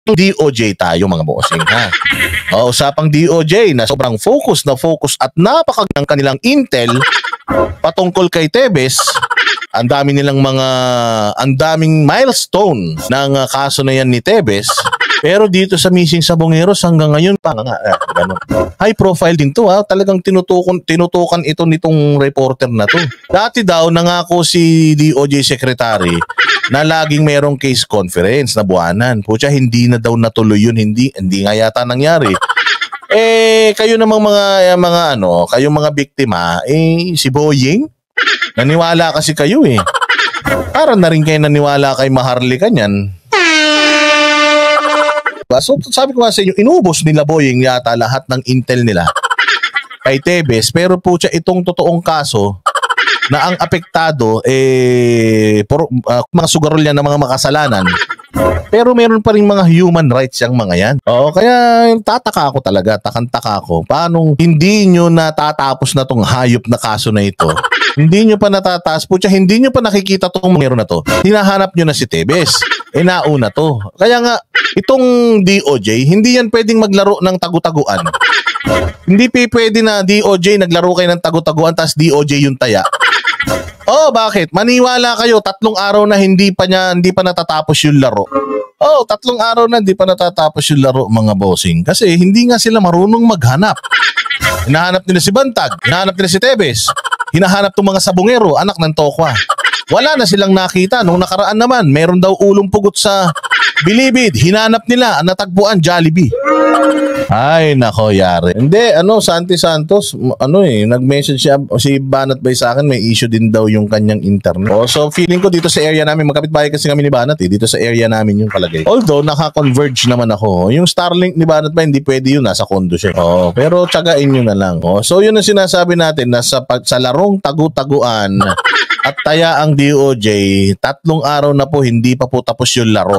DOJ tayo mga bossing ha. Usapang DOJ na sobrang focus at napakagandang kanilang intel patungkol kay Tebes. Ang daming milestone ng kaso na yan ni Tebes. Pero dito sa missing Sabongeros hanggang ngayon ganun. High profile din to ha. Talagang tinutukan ito nitong reporter na to. Dati daw nangako si DOJ Secretary na laging merong case conference na buwanan. Pucha, hindi na daw natuloy yun. Hindi nga yata nangyari. Kayo namang kayong mga biktima, si Boying, naniwala kasi kayo eh. Para na rin kayo naniwala kay Maharlika niyan. So sabi ko nga sa inyo, inubos nila Boying yata lahat ng intel nila kay Tebes. Pero po siya itong totoong kaso na ang apektado mga sugarolyan na mga makasalanan. Pero meron pa rin mga human rights yung mga yan. Kaya takantaka ako. Paano hindi nyo natatapos na tong hayop na kaso na ito? Hindi nyo pa natataas. Pucha, hindi nyo pa nakikita tong meron na to. Hinahanap nyo na si Tebes. Nauna to. Kaya nga, itong DOJ, hindi yan pwedeng maglaro ng tagu-taguan. Hindi pwede na DOJ naglaro kayo ng tagu-taguan tapos DOJ yung taya. Bakit? Maniwala kayo, 3 araw na hindi pa natatapos yung laro. 3 araw na hindi pa natatapos yung laro mga bossing. Kasi hindi nga sila marunong maghanap. Hinahanap nila si Bantag, hinahanap nila si Tebes, hinahanap tong mga Sabongero, anak ng Tokwa. Wala na silang nakita. Nung nakaraan naman, meron daw ulong pugot sa Bilibid. Hinanap nila, natagpuan, Jollibee. Ay, nako, yari. Hindi, Santi Santos, nag-message si Banat Bay sa akin, may issue din daw yung kanyang internet. So feeling ko dito sa area namin, magkapit-bahay kasi kami ni Banat dito sa area namin yung palagay. Although, naka-converge naman ako. Yung Starlink ni Banat Bay, hindi pwede yun, nasa condo siya. Pero tsagain nyo na lang. So yun ang sinasabi natin, na sa larong tagu-taguan, at taya ang DOJ, 3 araw na po hindi pa po tapos yung laro.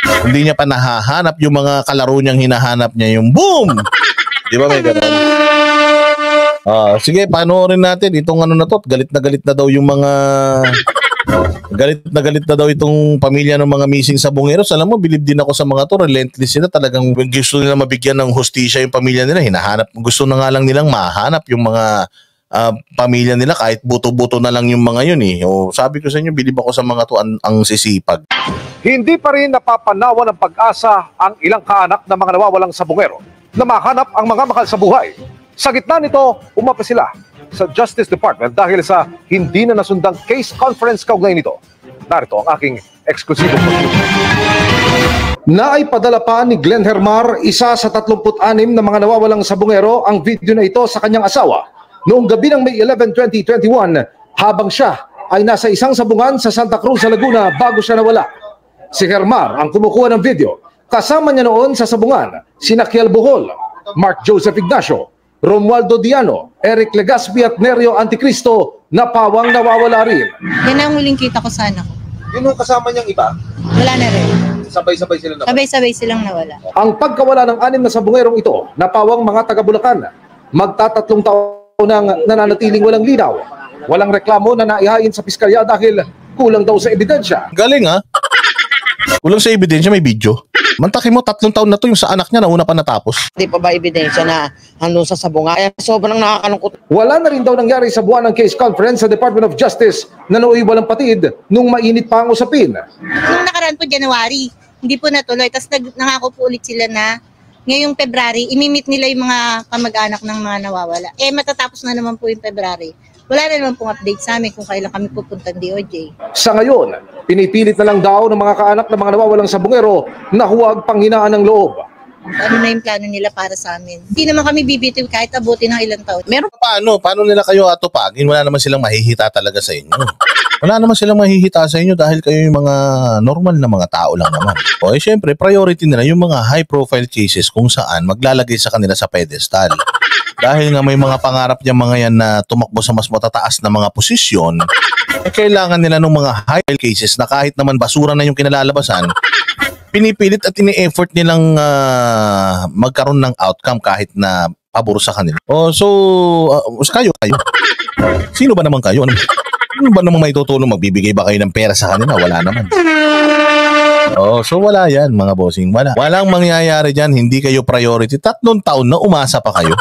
Hindi niya pa nahahanap yung mga kalaro niyang hinahanap niya, yung boom! Di ba may gano'n? Sige, panoorin natin itong na to. Galit na daw yung mga... Galit na daw itong pamilya ng mga missing Sabongeros. Alam mo, bilib din ako sa mga to. Relentless sila. Talagang gusto nila mabigyan ng hustisya yung pamilya nila. Gusto na nga lang nilang mahanap yung mga... pamilya nila kahit buto-buto na lang yung mga yun eh. Sabi ko sa inyo, bilib ako sa mga to ang sisipag. Hindi pa rin napapanawa ng pag-asa ang ilang kaanak ng mga nawawalang Sabongero na mahanap ang mga mahal sa buhay. Sa gitna nito, umapa sila sa Justice Department dahil sa hindi na nasundang case conference kaugnay nito. Narito ang aking eksklusibong review. Naipadala pa ni Glenn Hermar, isa sa 36 na mga nawawalang Sabongero, ang video na ito sa kanyang asawa noong gabi ng May 11, 2021 habang siya ay nasa isang sabungan sa Santa Cruz sa Laguna bago siya nawala. Si Hermar ang kumukuha ng video. Kasama niya noon sa sabungan sina Kiel Bohol, Mark Joseph Ignacio, Romualdo Diano, Eric Legaspi at Nerio Anticristo na pawang nawawala rin. Yan ang huling kita ko sa anak ko. Yun ang kasama niyang iba? Wala na rin. Sabay-sabay silang nawala? Sabay-sabay silang nawala. Ang pagkawala ng 6 na sabungerong ito na pawang mga taga-Bulacan, magtatatlong taon nang nananatiling walang linaw. Walang reklamo na naihain sa piskalya dahil kulang daw sa ebidensya. Galing ha? Kulang sa ebidensya, may video. Mantakin mo, 3 taon na to yung sa anak niya, nauna pa natapos. Hindi pa ba ebidensya na hanggang sa sabunga? Sobrang nakakalungkot. Wala na rin daw nangyari sa buwan ng case conference sa Department of Justice na nauwi walang patid nung mainit pa ang usapin. Nung nakaraan po January, hindi po natuloy. Tapos nangako po ulit sila na ngayong February, imimit nila yung mga kamag-anak ng mga nawawala. Matatapos na naman po yung February. Wala na naman pong update sa amin kung kailan kami pupuntang DOJ. Sa ngayon, pinipilit na lang daw ng mga kaanak ng mga nawawalang sabongero na huwag panghinaan ng loob. Ano na yung plano nila para sa amin? Hindi naman kami bibitiw kahit abutin ng ilang taon. Meron paano nila kayo atupagin? Wala naman silang mahihita talaga sa inyo. Wala naman silang mahihita sa inyo dahil kayo yung mga normal na mga tao lang naman. Syempre, priority nila yung mga high profile cases kung saan maglalagay sa kanila sa pedestal. Dahil nga may mga pangarap niya mga yan na tumakbo sa mas matataas na mga posisyon, kailangan nila ng mga high cases na kahit naman basura na yung kinalalabasan, pinipilit at ini-effort nilang magkaroon ng outcome kahit na pabor sa kanila. Kayo. Sino ba naman kayo? Ano ba naman may tutulong? Magbibigay ba kayo ng pera sa kanila? Wala naman. Oh, so wala yan mga bossing. Walang mangyayari dyan. Hindi kayo priority. 3 taon na umasa pa kayo.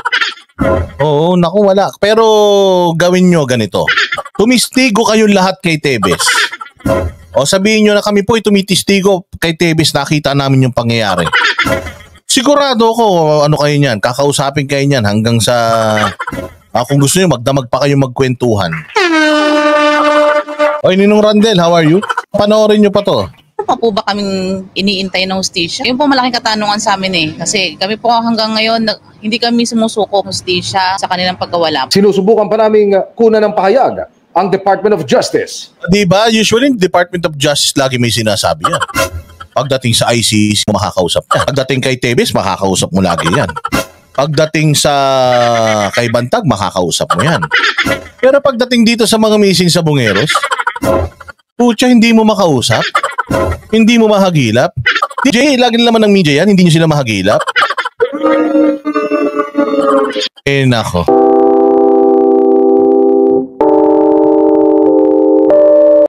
Oo, naku, wala. Pero gawin nyo ganito. Tumistigo kayo lahat kay Tebes. O sabihin nyo na kami po tumitistigo kay Tebes, nakita namin yung pangyayari. Sigurado ko ano kayo niyan, kakausapin kayo niyan hanggang sa kung gusto nyo magdamag pa kayo magkwentuhan. Oy, Ninong Randel, how are you? Panoorin nyo pa to. Ano pa po ba kaming iniintay ng hustisya? Yun po malaking katanungan sa amin eh. Kasi kami po hanggang ngayon, hindi kami sumusuko hustisya sa kanilang pagkawala. Sinusubukan pa naming kunan ng pahayag ang Department of Justice. Diba? Usually, Department of Justice lagi may sinasabi yan. Pagdating sa ICC, makakausap yan. Pagdating kay Tebes, makakausap mo lagi yan. Pagdating sa kay Bantag, makakausap mo yan. Pero pagdating dito sa mga missing sa Bungeros, putya, hindi mo makausap? Hindi mo mahagilap? DJ, lagi naman ng media yan, hindi nyo sila mahagilap? Nako.